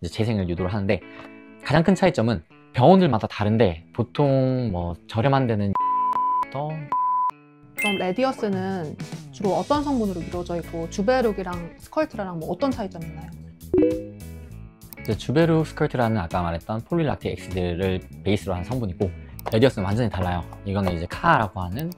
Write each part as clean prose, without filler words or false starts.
이제 재생을 유도를 하는데, 가장 큰 차이점은 병원들마다 다른데 보통 뭐 저렴한 데는 더. 그럼 레디어스는 주로 어떤 성분으로 이루어져 있고 주베룩이랑 스컬트라랑 뭐 어떤 차이점이 있나요? 주베룩 스컬트라는 아까 말했던 폴리락틱 엑시드를 베이스로 한 성분이고, 레디어스는 완전히 달라요. 이거는 이제 카라고 하는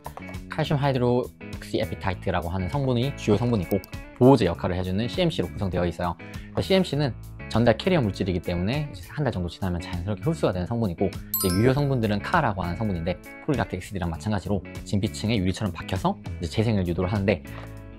칼슘 하이드록시 에피타이트라고 하는 성분이 주요 성분이고, 보호제 역할을 해주는 CMC로 구성되어 있어요. CMC는 전달 캐리어 물질이기 때문에 한 달 정도 지나면 자연스럽게 흡수가 되는 성분이고, 이제 유효 성분들은 카라고 하는 성분인데, 폴리락틱 엑시드랑 마찬가지로 진피층에 유리처럼 박혀서 이제 재생을 유도를 하는데,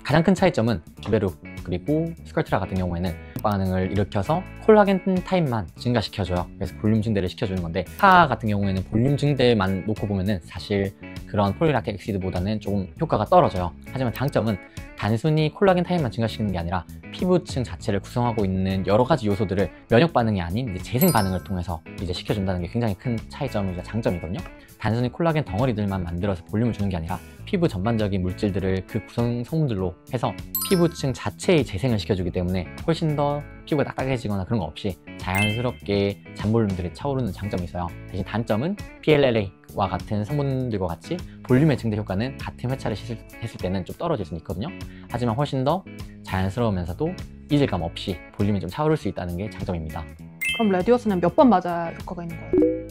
가장 큰 차이점은 주베룩 그리고 스컬트라 같은 경우에는 반응을 일으켜서 콜라겐 타입만 증가시켜줘요. 그래서 볼륨 증대를 시켜주는 건데, 카 같은 경우에는 볼륨 증대만 놓고 보면은 사실 그런 폴리락틱 엑시드보다는 조금 효과가 떨어져요. 하지만 장점은 단순히 콜라겐 타입만 증가시키는 게 아니라 피부층 자체를 구성하고 있는 여러 가지 요소들을 면역 반응이 아닌 이제 재생 반응을 통해서 이제 시켜준다는 게 굉장히 큰 차이점이자 장점이거든요. 단순히 콜라겐 덩어리들만 만들어서 볼륨을 주는 게 아니라 피부 전반적인 물질들을 그 구성 성분들로 해서 피부층 자체의 재생을 시켜주기 때문에 훨씬 더 피부가 딱딱해지거나 그런 거 없이 자연스럽게 잔볼륨들이 차오르는 장점이 있어요. 대신 단점은 PLLA와 같은 성분들과 같이 볼륨의 증대 효과는 같은 회차를 했을 때는 좀 떨어질 수는 있거든요. 하지만 훨씬 더 자연스러우면서도 이질감 없이 볼륨이 좀 차오를 수 있다는 게 장점입니다. 그럼 레디어스는 몇 번 맞아야 효과가 있는 거예요?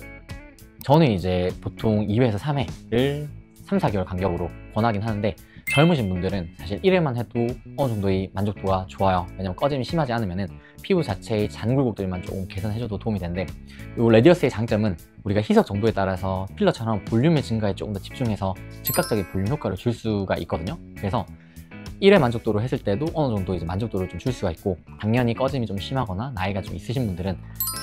저는 이제 보통 2회에서 3회를 3, 4개월 간격으로 권하긴 하는데, 젊으신 분들은 사실 1회만 해도 어느 정도의 만족도가 좋아요. 왜냐면 꺼짐이 심하지 않으면 피부 자체의 잔 굴곡들만 조금 개선해줘도 도움이 되는데, 이 레디어스의 장점은 우리가 희석 정도에 따라서 필러처럼 볼륨의 증가에 조금 더 집중해서 즉각적인 볼륨 효과를 줄 수가 있거든요. 그래서 1회 만족도로 했을 때도 어느 정도 이제 만족도를 좀 줄 수가 있고, 당연히 꺼짐이 좀 심하거나 나이가 좀 있으신 분들은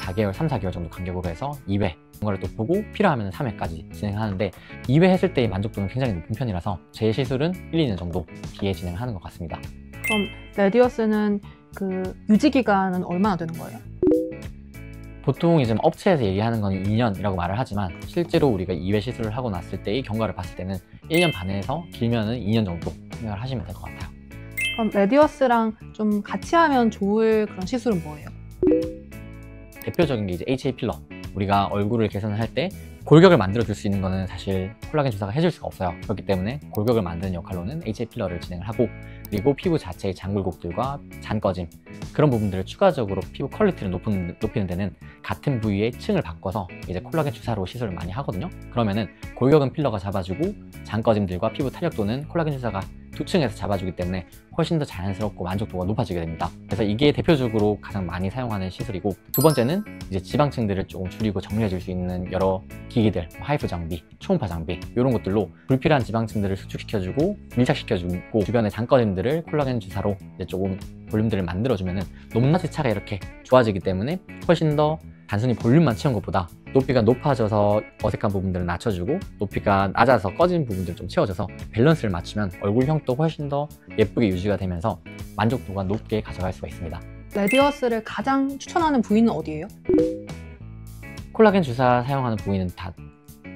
4개월, 3, 4개월 정도 간격으로 해서 2회 이거를 또 보고 필요하면 3회까지 진행하는데, 2회 했을 때의 만족도는 굉장히 높은 편이라서 제 시술은 1, 2년 정도 뒤에 진행을 하는 것 같습니다. 그럼 레디어스는 그 유지 기간은 얼마나 되는 거예요? 보통 이제 업체에서 얘기하는 건 2년이라고 말을 하지만, 실제로 우리가 2회 시술을 하고 났을 때의 경과를 봤을 때는 1년 반에서 길면은 2년 정도 생각을 하시면 될 것 같아요. 그럼 레디어스랑 좀 같이 하면 좋을 그런 시술은 뭐예요? 대표적인 게 이제 HA 필러. 우리가 얼굴을 개선을 할 때 골격을 만들어 줄 수 있는 거는 사실 콜라겐 주사가 해줄 수가 없어요. 그렇기 때문에 골격을 만드는 역할로는 HA 필러를 진행을 하고, 그리고 피부 자체의 잔 굴곡들과 잔 꺼짐, 그런 부분들을 추가적으로 피부 퀄리티를 높이는 데는 같은 부위의 층을 바꿔서 이제 콜라겐 주사로 시술을 많이 하거든요. 그러면은 골격은 필러가 잡아주고, 잔 꺼짐들과 피부 탄력도는 콜라겐 주사가 두 층에서 잡아주기 때문에 훨씬 더 자연스럽고 만족도가 높아지게 됩니다. 그래서 이게 대표적으로 가장 많이 사용하는 시술이고, 두 번째는 이제 지방층들을 조금 줄이고 정리해 줄 수 있는 여러 기기들, 하이프 장비, 초음파 장비, 이런 것들로 불필요한 지방층들을 수축시켜주고 밀착시켜주고, 주변의 잔꺼짐들을 콜라겐 주사로 이제 조금 볼륨들을 만들어주면 높낮이 차가 이렇게 좋아지기 때문에 훨씬 더 단순히 볼륨만 채운 것보다 높이가 높아져서 어색한 부분들을 낮춰주고, 높이가 낮아서 꺼진 부분들을 좀 채워줘서 밸런스를 맞추면 얼굴형도 훨씬 더 예쁘게 유지가 되면서 만족도가 높게 가져갈 수가 있습니다. 레디어스를 가장 추천하는 부위는 어디예요? 콜라겐 주사 사용하는 부위는 다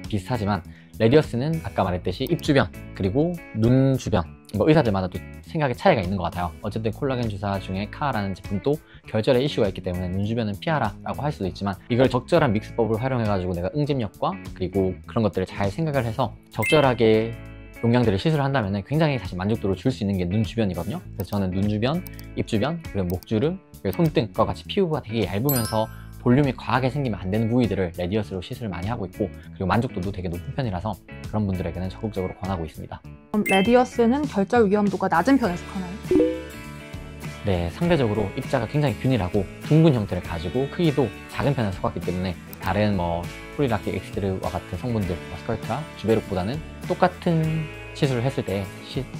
비슷하지만, 레디어스는 아까 말했듯이 입 주변 그리고 눈 주변, 뭐 의사들마다 또 생각의 차이가 있는 것 같아요. 어쨌든 콜라겐 주사 중에 카라는 제품도 결절의 이슈가 있기 때문에 눈 주변은 피하라라고 할 수도 있지만, 이걸 적절한 믹스법을 활용해가지고 내가 응집력과 그리고 그런 것들을 잘 생각을 해서 적절하게 용량들을 시술을 한다면 굉장히 사실 만족도를 줄 수 있는 게 눈 주변이거든요. 그래서 저는 눈 주변, 입 주변, 그리고 목 주름, 그리고 손등과 같이 피부가 되게 얇으면서 볼륨이 과하게 생기면 안 되는 부위들을 레디어스로 시술을 많이 하고 있고, 그리고 만족도도 되게 높은 편이라서 그런 분들에게는 적극적으로 권하고 있습니다. 그럼 레디어스는 결절 위험도가 낮은 편에 속하나요? 네, 상대적으로 입자가 굉장히 균일하고 둥근 형태를 가지고 크기도 작은 편에 속았기 때문에 다른 뭐 폴리락틱 엑시드와 같은 성분들, 스컬트라, 주베룩보다는 똑같은 시술을 했을 때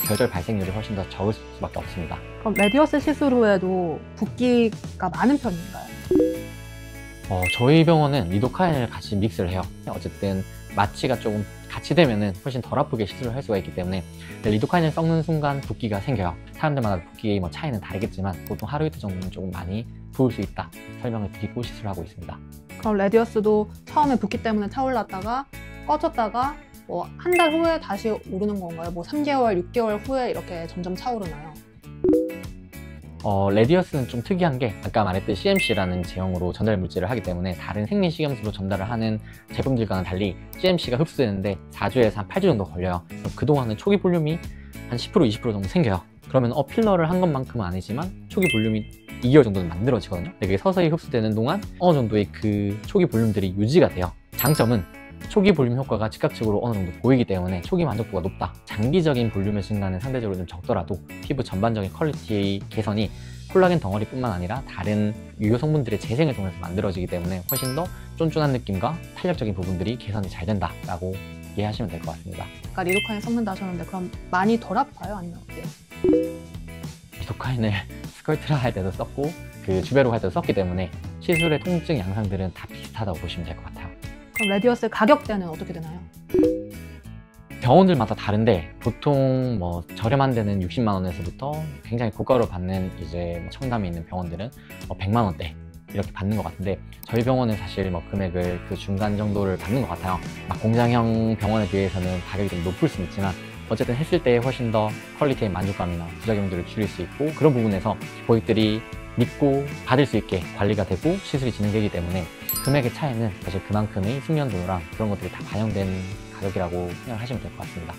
결절 발생률이 훨씬 더 적을 수밖에 없습니다. 그럼 레디어스 시술 후에도 붓기가 많은 편인가요? 저희 병원은 리도카인을 같이 믹스를 해요. 어쨌든 마취가 조금 같이 되면은 훨씬 덜 아프게 시술을 할 수가 있기 때문에, 리도카인을 섞는 순간 붓기가 생겨요. 사람들마다 붓기 뭐 차이는 다르겠지만 보통 하루 이틀 정도는 조금 많이 부을 수 있다 설명을 드리고 시술하고 있습니다. 그럼 레디어스도 처음에 붓기 때문에 차올랐다가 꺼졌다가 뭐 한 달 후에 다시 오르는 건가요? 뭐 3개월, 6개월 후에 이렇게 점점 차오르나요? 레디어스는 좀 특이한 게 아까 말했듯 CMC라는 제형으로 전달 물질을 하기 때문에 다른 생리식염수로 전달을 하는 제품들과는 달리 CMC가 흡수되는데 4주에서 한 8주 정도 걸려요. 그동안은 초기 볼륨이 한 10% 20% 정도 생겨요. 그러면 필러를 한 것만큼은 아니지만 초기 볼륨이 2개월 정도는 만들어지거든요. 근데 그게 서서히 흡수되는 동안 어느 정도의 그 초기 볼륨들이 유지가 돼요. 장점은 초기 볼륨 효과가 즉각적으로 어느 정도 보이기 때문에 초기 만족도가 높다. 장기적인 볼륨의 증가는 상대적으로 좀 적더라도 피부 전반적인 퀄리티 개선이 콜라겐 덩어리뿐만 아니라 다른 유효 성분들의 재생을 통해서 만들어지기 때문에 훨씬 더 쫀쫀한 느낌과 탄력적인 부분들이 개선이 잘 된다라고 이해하시면 될 것 같습니다. 아까 리도카인 섞는다 하셨는데 그럼 많이 덜 아파요? 아니면 어때요? 리도카인을 스컬트라 할 때도 썼고 그 주베로 할 때도 썼기 때문에 시술의 통증 양상들은 다 비슷하다고 보시면 될 것 같아요. 그럼 레디어스 가격대는 어떻게 되나요? 병원들마다 다른데 보통 뭐 저렴한 데는 60만 원에서부터 굉장히 고가로 받는 이제 청담에 있는 병원들은 100만 원대 이렇게 받는 것 같은데 저희 병원은 사실 뭐 금액을 그 중간 정도를 받는 것 같아요. 막 공장형 병원에 비해서는 가격이 좀 높을 수는 있지만 어쨌든 했을 때 훨씬 더 퀄리티의 만족감이나 부작용들을 줄일 수 있고 그런 부분에서 고객들이 믿고 받을 수 있게 관리가 되고 시술이 진행되기 때문에 금액의 차이는 사실 그만큼의 숙련도랑 그런 것들이 다 반영된 가격이라고 생각하시면 될 것 같습니다.